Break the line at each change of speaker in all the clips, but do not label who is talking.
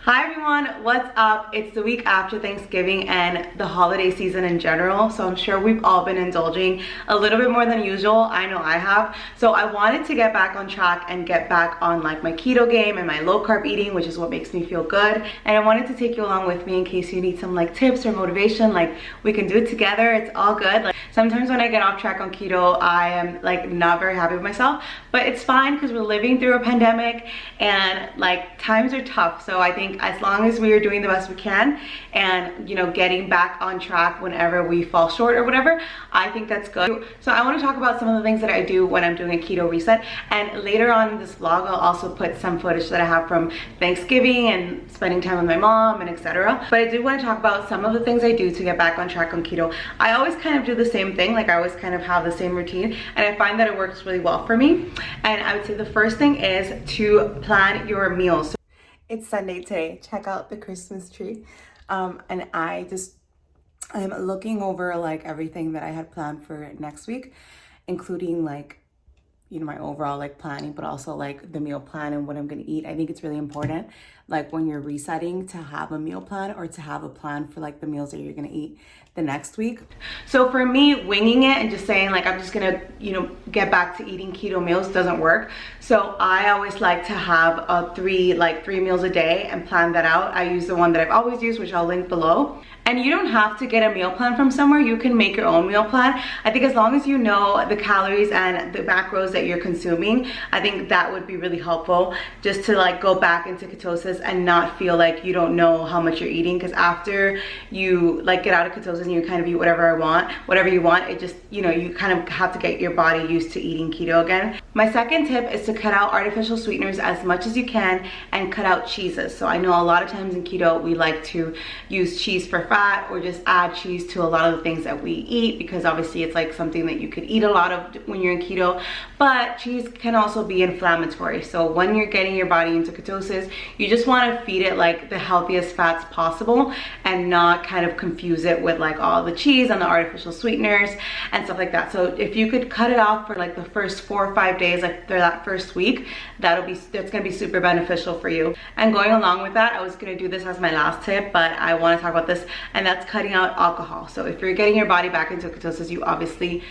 Hi everyone, what's up? It's the week after Thanksgiving and the holiday season in general, so I'm sure we've all been indulging a little bit more than usual. I know I have. So I wanted to get back on track and get back on like my keto game and my low carb eating, which is what makes me feel good. And I wanted to take you along with me in case you need some like tips or motivation. Like, we can do it together. It's all good. Like, sometimes when I get off track on keto, I am like not very happy with myself, but it's fine because we're living through a pandemic and like times are tough. So I think as long as we are doing the best we can and, you know, getting back on track whenever we fall short or whatever, I think that's good. So I want to talk about some of the things that I do when I'm doing a keto reset, and later on in this vlog I'll also put some footage that I have from Thanksgiving and spending time with my mom and etc. But I do want to talk about some of the things I do to get back on track on keto. I always kind of do the same thing, like I always kind of have the same routine, and I find that it works really well for me. And I would say the first thing is to plan your meals. It's Sunday today. Check out the Christmas tree. And I'm looking over like everything that I had planned for next week, including like, you know, my overall like planning, but also like the meal plan and what I'm gonna eat. I think it's really important, like when you're resetting, to have a meal plan or to have a plan for like the meals that you're gonna eat the next week. So for me, winging it and just saying like I'm just gonna, you know, get back to eating keto meals doesn't work. So I always like to have three meals a day and plan that out. I use the one that I've always used, which I'll link below. And you don't have to get a meal plan from somewhere. You can make your own meal plan. I think as long as you know the calories and the macros that you're consuming, I think that would be really helpful, just to like go back into ketosis and not feel like you don't know how much you're eating. Because after you like get out of ketosis and you kind of eat whatever you want, it just, you know, you kind of have to get your body used to eating keto again. My second tip is to cut out artificial sweeteners as much as you can and cut out cheeses. So I know a lot of times in keto we like to use cheese for fat or just add cheese to a lot of the things that we eat, because obviously it's like something that you could eat a lot of when you're in keto, but cheese can also be inflammatory. So when you're getting your body into ketosis, you just want to feed it like the healthiest fats possible and not kind of confuse it with like all the cheese and the artificial sweeteners and stuff like that. So if you could cut it off for like the first 4 or 5 days, like for that first week, that's gonna be super beneficial for you. And going along with that, I was gonna do this as my last tip, but I want to talk about this, and that's cutting out alcohol. So if you're getting your body back into ketosis, you obviously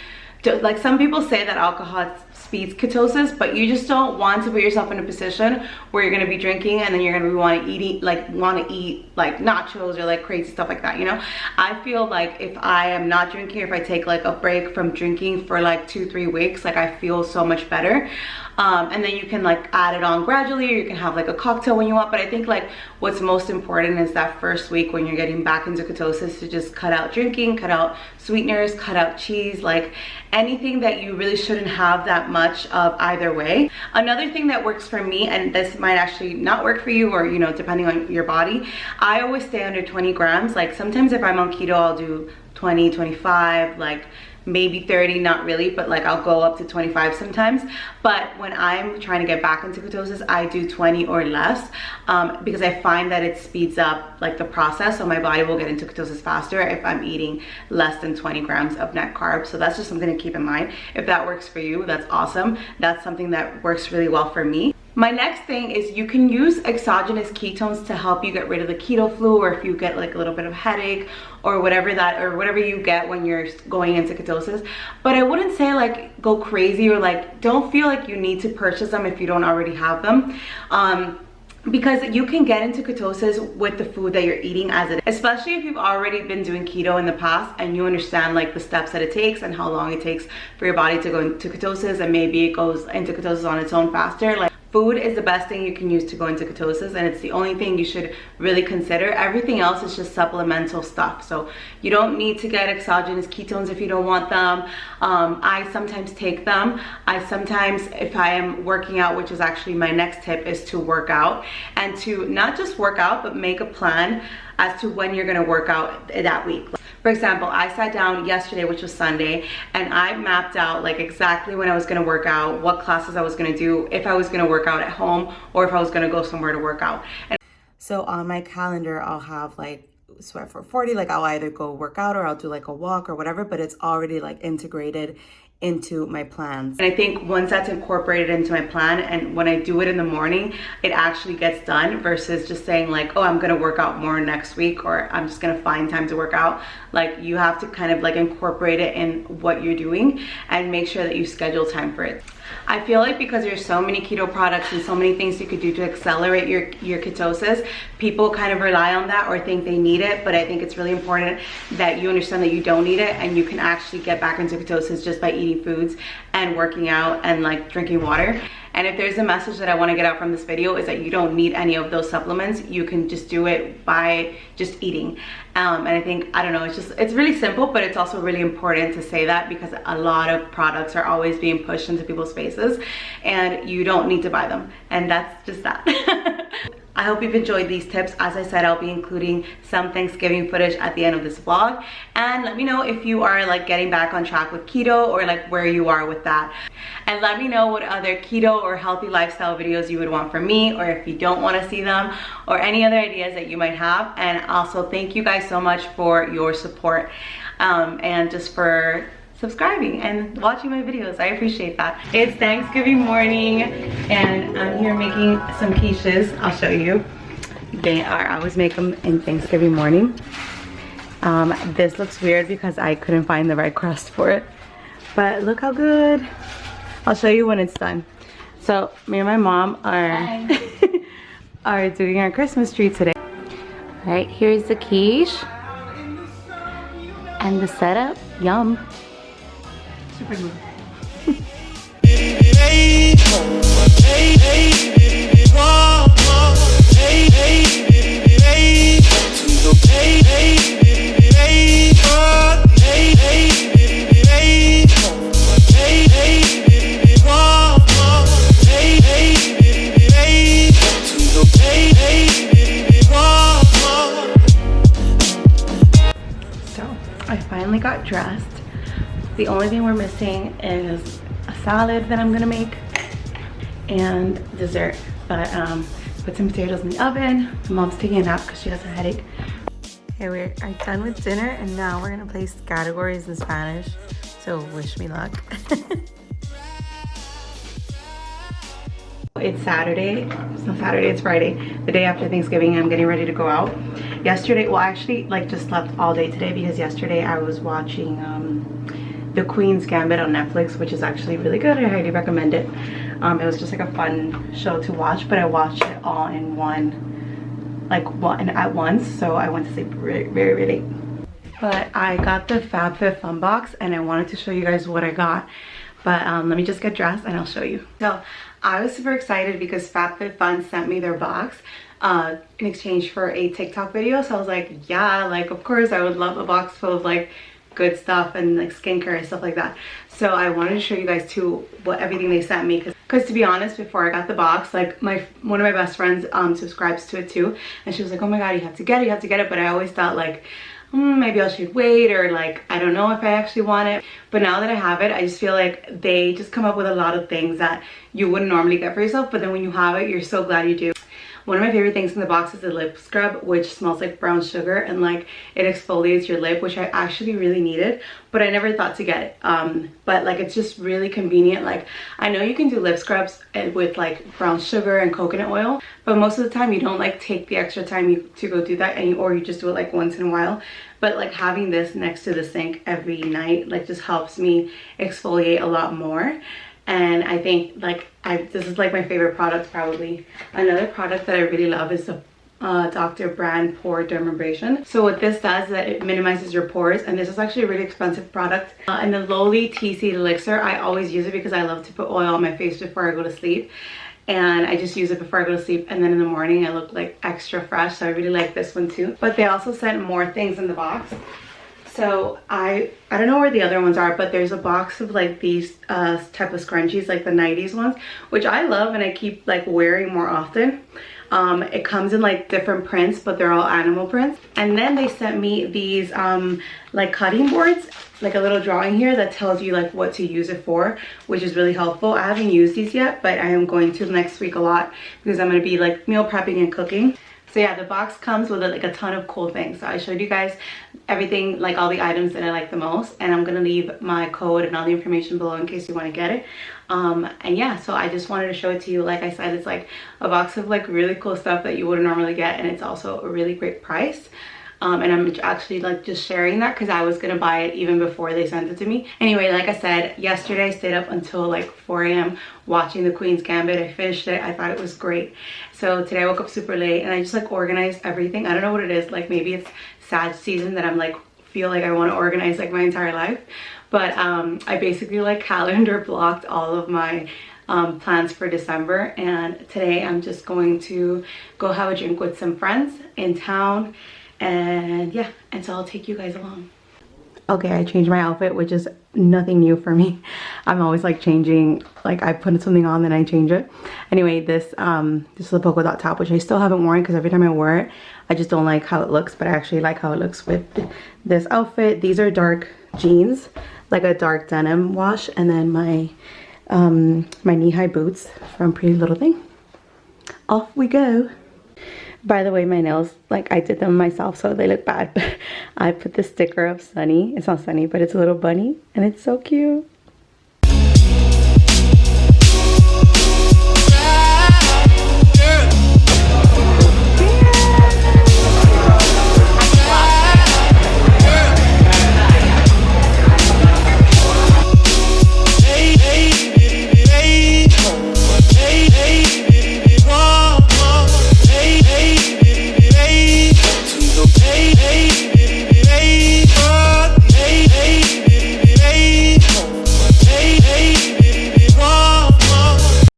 do, like some people say that alcohol speeds ketosis, but you just don't want to put yourself in a position where you're going to be drinking and then you're going to want to eat like nachos or like crazy stuff like that, you know. I feel like if I am not drinking, or if I take like a break from drinking for like 2-3 weeks, like I feel so much better. And then you can like add it on gradually, or you can have like a cocktail when you want. But I think like what's most important is that first week when you're getting back into ketosis, to just cut out drinking, cut out sweeteners, cut out cheese, like anything that you really shouldn't have that much of either way. Another thing that works for me, and this might actually not work for you, or you know, depending on your body, I always stay under 20 grams. Like sometimes if I'm on keto, I'll do 20, 25, like maybe 30, not really, but like I'll go up to 25 sometimes. But when I'm trying to get back into ketosis, I do 20 or less, because I find that it speeds up like the process, so my body will get into ketosis faster if I'm eating less than 20 grams of net carbs. So that's just something to keep in mind. If that works for you, that's awesome. That's something that works really well for me. My next thing is you can use exogenous ketones to help you get rid of the keto flu, or if you get like a little bit of headache or whatever you get when you're going into ketosis. But I wouldn't say like go crazy, or like don't feel like you need to purchase them if you don't already have them. Because you can get into ketosis with the food that you're eating as it is, especially if you've already been doing keto in the past and you understand like the steps that it takes and how long it takes for your body to go into ketosis, and maybe it goes into ketosis on its own faster. Like, food is the best thing you can use to go into ketosis, and it's the only thing you should really consider. Everything else is just supplemental stuff. So you don't need to get exogenous ketones if you don't want them. I sometimes take them. I sometimes, if I am working out, which is actually my next tip, is to work out, and to not just work out, but make a plan as to when you're gonna work out that week. For example, I sat down yesterday, which was Sunday, and I mapped out like exactly when I was gonna work out, what classes I was gonna do, if I was gonna work out at home or if I was gonna go somewhere to work out. And so on my calendar, I'll have like Sweat for 40, like I'll either go work out or I'll do like a walk or whatever, but it's already like integrated into my plans. And I think once that's incorporated into my plan, and when I do it in the morning, it actually gets done versus just saying like, oh, I'm gonna work out more next week, or I'm just gonna find time to work out. Like, you have to kind of like incorporate it in what you're doing and make sure that you schedule time for it. I feel like because there's so many keto products and so many things you could do to accelerate your ketosis, people kind of rely on that or think they need it, but I think it's really important that you understand that you don't need it, and you can actually get back into ketosis just by eating foods and working out and like drinking water. And if there's a message that I want to get out from this video, is that you don't need any of those supplements. You can just do it by just eating. And I think, I don't know, it's really simple, but it's also really important to say that because a lot of products are always being pushed into people's faces and you don't need to buy them. And that's just that. I hope you've enjoyed these tips. As I said, I'll be including some Thanksgiving footage at the end of this vlog. And let me know if you are like getting back on track with keto, or like where you are with that. And let me know what other keto or healthy lifestyle videos you would want from me, or if you don't want to see them, or any other ideas that you might have. And also thank you guys so much for your support and just for subscribing and watching my videos. I appreciate that. It's Thanksgiving morning and I'm here making some quiches. I'll show you. I always make them in Thanksgiving morning. This looks weird because I couldn't find the right crust for it, but look how good. I'll show you when it's done. So me and my mom are are doing our Christmas tree today. All right, here's the quiche and the setup. Yum. Super good. So I finally got dressed. The only thing we're missing is a salad that I'm gonna make and dessert. But put some potatoes in the oven. My mom's taking a nap because she has a headache. Okay, we are done with dinner and now we're gonna place categories in Spanish. So wish me luck. It's Saturday. It's not Saturday, it's Friday. The day after Thanksgiving. I'm getting ready to go out. Yesterday, well, I actually like just slept all day today because yesterday I was watching The Queen's Gambit on Netflix, which is actually really good. I highly recommend it. It was just like a fun show to watch, but I watched it all in at once, so I went to sleep very late. But I got the FABFITFUN box and I wanted to show you guys what I got. But let me just get dressed and I'll show you. So I was super excited because FABFITFUN sent me their box in exchange for a TikTok video. So I was like, yeah, like of course I would love a box full of like good stuff and like skincare and stuff like that. So I wanted to show you guys too everything they sent me, because to be honest, before I got the box, like one of my best friends subscribes to it too, and she was like, oh my god, you have to get it, but I always thought like maybe I should wait, or like I don't know if I actually want it. But now that I have it, I just feel like they just come up with a lot of things that you wouldn't normally get for yourself, but then when you have it, you're so glad you do. One of my favorite things in the box is the lip scrub, which smells like brown sugar and like it exfoliates your lip, which I actually really needed, but I never thought to get it. But like it's just really convenient. Like I know you can do lip scrubs with like brown sugar and coconut oil, but most of the time you don't like take the extra time to go do that, or you just do it like once in a while. But like having this next to the sink every night like just helps me exfoliate a lot more. And I think like this is like my favorite product probably. Another product that I really love is the Dr. Brand Pore Dermabrasion. So what this does is that it minimizes your pores, and this is actually a really expensive product. And the Lowly Tea Seed Elixir, I always use it because I love to put oil on my face before I go to sleep. And I just use it before I go to sleep, and then in the morning I look like extra fresh. So I really like this one too. But they also sent more things in the box. So I don't know where the other ones are, but there's a box of like these type of scrunchies, like the 90s ones, which I love and I keep like wearing more often. It comes in like different prints, but they're all animal prints. And then they sent me these like cutting boards, like a little drawing here that tells you like what to use it for, which is really helpful. I haven't used these yet, but I am going to next week a lot because I'm going to be like meal prepping and cooking. So yeah, the box comes with like a ton of cool things. So I showed you guys everything, like all the items that I like the most, and I'm gonna leave my code and all the information below in case you want to get it. And yeah, so I just wanted to show it to you. Like I said, it's like a box of like really cool stuff that you wouldn't normally get, and it's also a really great price. And I'm actually like just sharing that because I was gonna buy it even before they sent it to me. Anyway, like I said, yesterday I stayed up until like 4 a.m. watching the Queen's Gambit. I finished it. I thought it was great. So today I woke up super late and I just like organized everything. I don't know what it is, like maybe it's sad season that I'm like feel like I want to organize like my entire life. But I basically like calendar blocked all of my plans for December, and today I'm just going to go have a drink with some friends in town. And yeah, and so I'll take you guys along. Okay, I changed my outfit, which is nothing new for me. I'm always like changing, like I put something on then I change it. Anyway, this is a polka dot top, which I still haven't worn because every time I wear it I just don't like how it looks, but I actually like how it looks with this outfit. These are dark jeans, like a dark denim wash, and then my my knee-high boots from Pretty Little Thing. Off we go. By the way, my nails, like I did them myself, so they look bad, but I put the sticker of Sunny. It's not Sunny, but it's a little bunny, and it's so cute.